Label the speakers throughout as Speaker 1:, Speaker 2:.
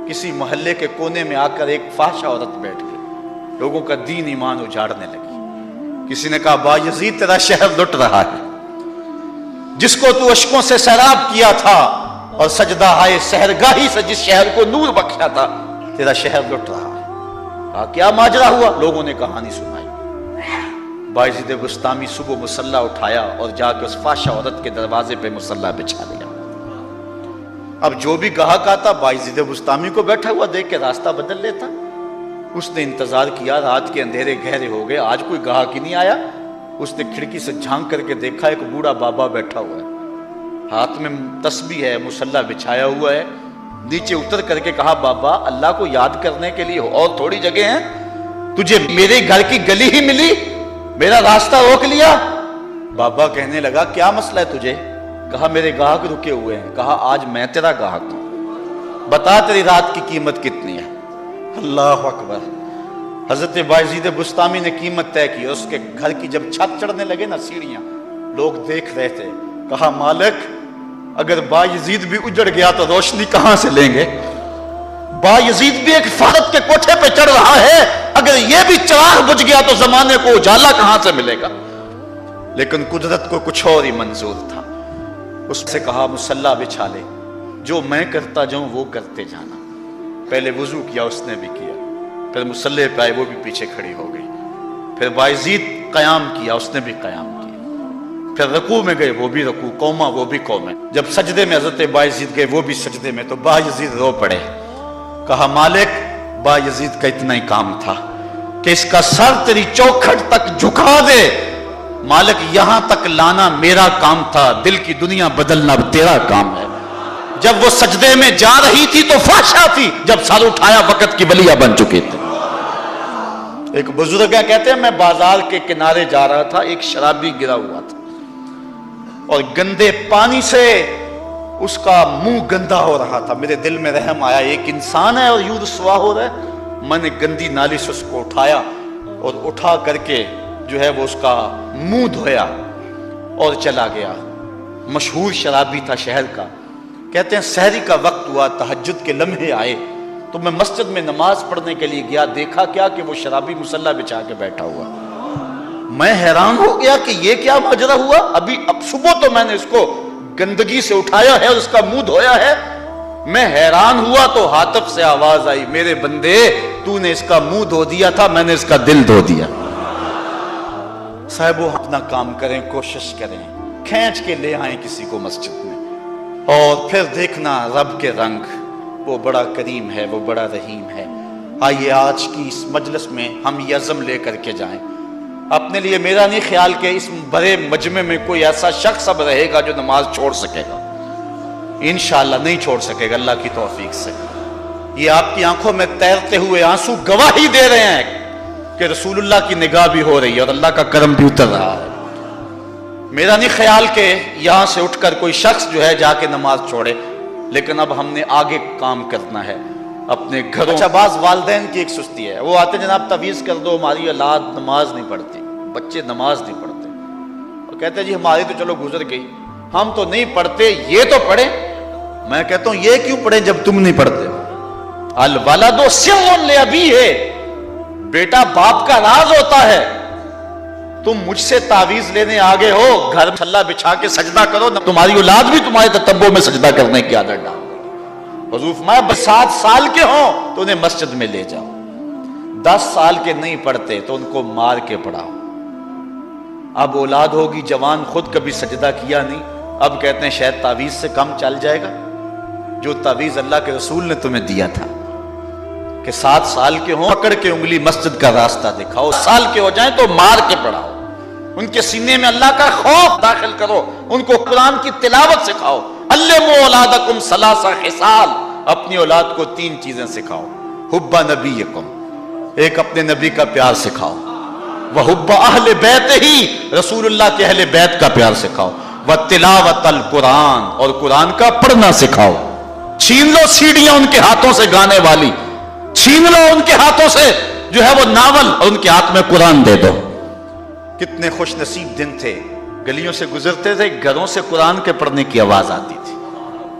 Speaker 1: किसी मोहल्ले के कोने में आकर एक फाहिशा औरत बैठ गई, लोगों का दीन ईमान उजाड़ने लगी। किसी ने कहा, बायजीद तेरा शहर लुट रहा है, जिसको तू अश्कों से सैराब किया था और सजदा हाय सहरगाही से जिस शहर को नूर बख्शा था, तेरा शहर लुट रहा है। कहा, क्या माजरा हुआ? लोगों ने कहानी सुनाई। बायजीद बुस्तामी सुबह मुसल्ला उठाया और जाकर उस फाहिशा औरत के दरवाजे पे मुसल्ला बिछा दिया। अब जो भी गाहक आता बायजीद बुस्तामी को बैठा हुआ देख के रास्ता बदल लेता। उसने इंतजार किया, रात के अंधेरे गहरे हो गए, आज कोई गाहक ही नहीं आया। उसने खिड़की से झांक करके देखा, एक बूढ़ा बाबा बैठा हुआ है, हाथ में तस्बीह है, मुसल्ला बिछाया हुआ है। नीचे उतर करके कहा, बाबा अल्लाह को याद करने के लिए और थोड़ी जगह है, तुझे मेरे घर की गली ही मिली, मेरा रास्ता रोक लिया। बाबा कहने लगा, क्या मसला है तुझे? कहा, मेरे गाहक रुके हुए हैं। कहा, आज मैं तेरा गाहक हूं, बता तेरी रात की कीमत कितनी है। अल्लाह अकबर। हजरत बायजीद बुस्तामी ने कीमत तय की। उसके घर की जब छत चढ़ने लगे ना सीढ़ियां, लोग देख रहे थे। कहा, मालिक अगर बायजीद भी उजड़ गया तो रोशनी कहां से लेंगे? बायजीद भी एक फारत के कोठे पे चढ़ रहा है, अगर यह भी चिराग बुझ गया तो जमाने को उजाला कहां से मिलेगा? लेकिन कुदरत को कुछ और ही मंजूर था। उससे कहा, मुसल्ला बिछा ले, जो मैं करता जाऊं वो करते जाना। पहले वुजू किया, उसने भी किया, फिर मुसल्ले पे आए, वो भी पीछे खड़ी हो गई। फिर बायजीद कयाम किया, उसने भी कयाम किया। फिर रकू में गए, वो भी रकू, कौमा वो भी कौमे। जब सजदे में हजरत बायजीद गए, वो भी सजदे में, तो बायजीद रो पड़े। कहा, मालिक बायजीद का इतना ही काम था कि इसका सर तेरी चौखट तक झुका दे। मालिक यहां तक लाना मेरा काम था, दिल की दुनिया बदलना तेरा काम है। जब वो सजदे में जा रही थी तो फाशा थी, जब सर उठाया वक्त की बलिया बन चुके थे। एक बुजुर्ग है, कहते हैं मैं बाजार के किनारे जा रहा था, एक शराबी गिरा हुआ था और गंदे पानी से उसका मुंह गंदा हो रहा था। मेरे दिल में रहम आया, एक इंसान है और यूं रुसवा हो रहा है। मैंने गंदी नाली से उसको उठाया और उठा करके जो है वो उसका मुंह धोया और चला गया। मशहूर शराबी था शहर का। कहते हैं सहरी का वक्त हुआ, तहज्जुद के लम्हे आए, तो मैं मस्जिद में नमाज पढ़ने के लिए गया। देखा क्या कि वो शराबी मुसल्ला बिछा के बैठा हुआ। मैं हैरान हो गया कि ये क्या माजरा हुआ। अब सुबह तो मैंने इसको गंदगी से उठाया है और उसका मुंह धोया है। मैं हैरान हुआ तो हाथफ से आवाज आई, मेरे बंदे तूने इसका मुंह धो दिया था, मैंने इसका दिल धो दिया। साहब वो अपना काम करें, कोशिश करें, खींच के ले आए किसी को मस्जिद में, और फिर देखना रब के रंग, वो बड़ा करीम है, वो बड़ा रहीम है। आइए आज की इस मजलिस में हम ये अज़म लेकर के जाएं अपने लिए। मेरा नहीं ख्याल कि इस बड़े मजमे में कोई ऐसा शख्स अब रहेगा जो नमाज छोड़ सकेगा। इंशाअल्लाह नहीं छोड़ सकेगा, अल्लाह की तौफीक से। ये आपकी आंखों में तैरते हुए आंसू गवाही दे रहे हैं कि रसूलुल्लाह की निगाह भी हो रही है और अल्लाह का करम भी उतर रहा है। मेरा नहीं ख्याल कि यहां से उठकर कोई शख्स जो है जाके नमाज छोड़े, लेकिन अब हमने आगे काम करना है अपने घरों। अच्छा, बाज वालिदैन की एक सुस्ती है, वो आते जनाब तवीज़ कर दो, हमारी औलाद नमाज नहीं पढ़ती, बच्चे नमाज नहीं पढ़ते, और कहते जी हमारी तो चलो गुजर गई, हम तो नहीं पढ़ते, ये तो पढ़े। मैं कहता हूं ये क्यों पढ़े जब तुम नहीं पढ़ते? अल वलदु सिर्रुन ले अबी है, बेटा बाप का राज होता है। तुम मुझसे तावीज लेने आगे हो, घर छल्ला बिछा के सजदा करो, तुम्हारी औलाद भी तुम्हारे ततब्बो में सजदा करने की आदत डाल। हुजूर फरमाया, बस 7 साल के हो तो उन्हें मस्जिद में ले जाओ, 10 साल के नहीं पढ़ते तो उनको मार के पढ़ाओ। अब औलाद होगी जवान, खुद कभी सजदा किया नहीं, अब कहते हैं शायद तावीज से कम चल जाएगा। जो तावीज अल्लाह के रसूल ने तुम्हें दिया था कि 7 साल के हो, पकड़ के उंगली मस्जिद का रास्ता दिखाओ, साल के हो जाएं तो मार के पढ़ाओ, उनके सीने में अल्लाह का खौफ दाखिल करो, उनको कुरान की तिलावत सिखाओ। अल्लिमू औलादकुम सलासा खिसाल, अपनी औलाद को 3 चीजें सिखाओ। हुब्बा नबीयकुम, एक अपने नबी का प्यार सिखाओ, वह हुब्बा अहले बैत ही, रसूलुल्लाह के अहले बैत का प्यार सिखाओ, वह तिलावतल कुरान, और कुरान का पढ़ना सिखाओ। छीन लो सीढ़ियां उनके हाथों से गाने वाली, छीन लो उनके हाथों से जो है वो नावल, और उनके हाथ में कुरान दे दो। कितने खुश नसीब दिन थे, गलियों से गुजरते थे, घरों से कुरान के पढ़ने की आवाज आती थी।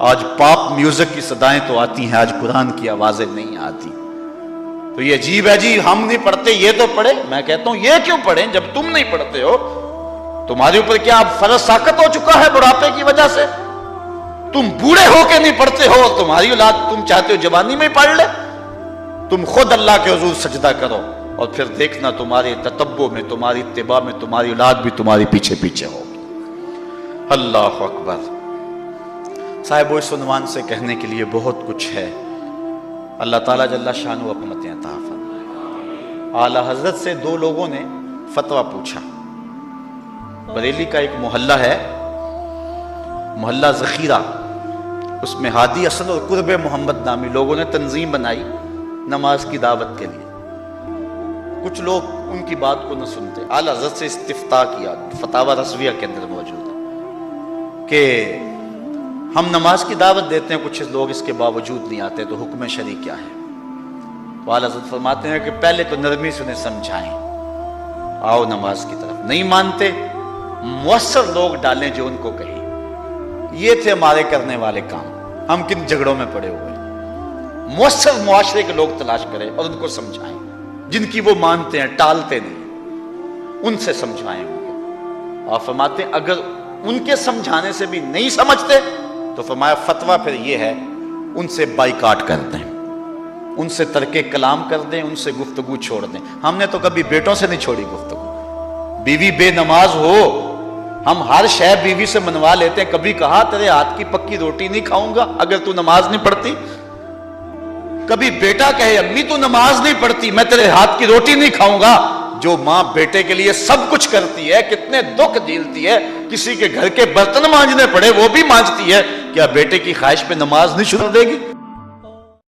Speaker 1: آج پاپ میوزک کی صدائیں تو آتی ہیں، آج قرآن کی آوازیں نہیں آتی. تو یہ عجیب ہے جی، ہم نہیں پڑھتے یہ تو پڑھے. میں کہتا ہوں یہ کیوں پڑھیں جب تم نہیں پڑھتے ہو؟ تمہارے اوپر کیا اب فرض ساقط ہو چکا ہے بڑھاپے کی وجہ سے؟ تم بوڑھے ہو کے نہیں پڑھتے ہو، تمہاری اولاد تم چاہتے ہو جوانی میں پڑھ لے؟ تم خود اللہ کے حضور سجدہ کرو اور پھر دیکھنا تمہارے تتبع میں، تمہاری اتباع میں تمہاری اولاد بھی تمہاری پیچھے پیچھے ہوگی. اللہ اکبر. صاحب اس عنوان سے کہنے کے لیے بہت کچھ ہے. اللہ تعالیٰ جل شانہ حکمتیں عطا فرمائے. اعلیٰ حضرت سے دو لوگوں نے فتویٰ پوچھا. بریلی کا ایک محلہ ہے، محلہ ذخیرہ، اس میں ہادی اسد اور قرب محمد نامی لوگوں نے تنظیم بنائی نماز کی دعوت کے لیے. کچھ لوگ ان کی بات کو نہ سنتے. اعلیٰ حضرت سے استفتاء کیا، فتاوی رضویہ کے اندر موجود ہے کہ ہم نماز کی دعوت دیتے ہیں، کچھ لوگ اس کے باوجود نہیں آتے، تو حکم شرعی کیا ہے؟ تو اعلیٰ حضرت فرماتے ہیں کہ پہلے تو نرمی سے انہیں سمجھائیں، آؤ نماز کی طرف. نہیں مانتے، مؤثر لوگ ڈالیں جو ان کو کہیں. یہ تھے ہمارے کرنے والے کام. ہم کن جھگڑوں میں پڑے ہوئے؟ مؤثر معاشرے کے لوگ تلاش کریں اور ان کو سمجھائیں، جن کی وہ مانتے ہیں، ٹالتے نہیں، ان سے سمجھائیں ان کو. اور فرماتے ہیں اگر ان کے سمجھانے سے بھی نہیں سمجھتے تو فرمایا فتویٰ پھر یہ ہے ان سے بائیکاٹ کر دیں، ان سے ترک کلام کر دیں، ان سے گفتگو چھوڑ دیں. ہم نے تو کبھی بیٹوں سے نہیں چھوڑی گفتگو. بیوی بے نماز ہو ہم ہر شے بیوی سے منوا لیتے ہیں. کبھی کہا تیرے ہاتھ کی پکی روٹی نہیں کھاؤں گا اگر تو نماز نہیں پڑھتی؟ کبھی بیٹا کہے امی تو نماز نہیں پڑھتی، میں تیرے ہاتھ کی روٹی نہیں کھاؤں گا. جو ماں بیٹے کے لیے سب کچھ کرتی ہے، کتنے دکھ جھیلتی ہے، کسی کے گھر کے برتن مانجنے پڑے وہ بھی مانجتی ہے، کیا بیٹے کی خواہش پہ نماز نہیں چھوڑ دے گی؟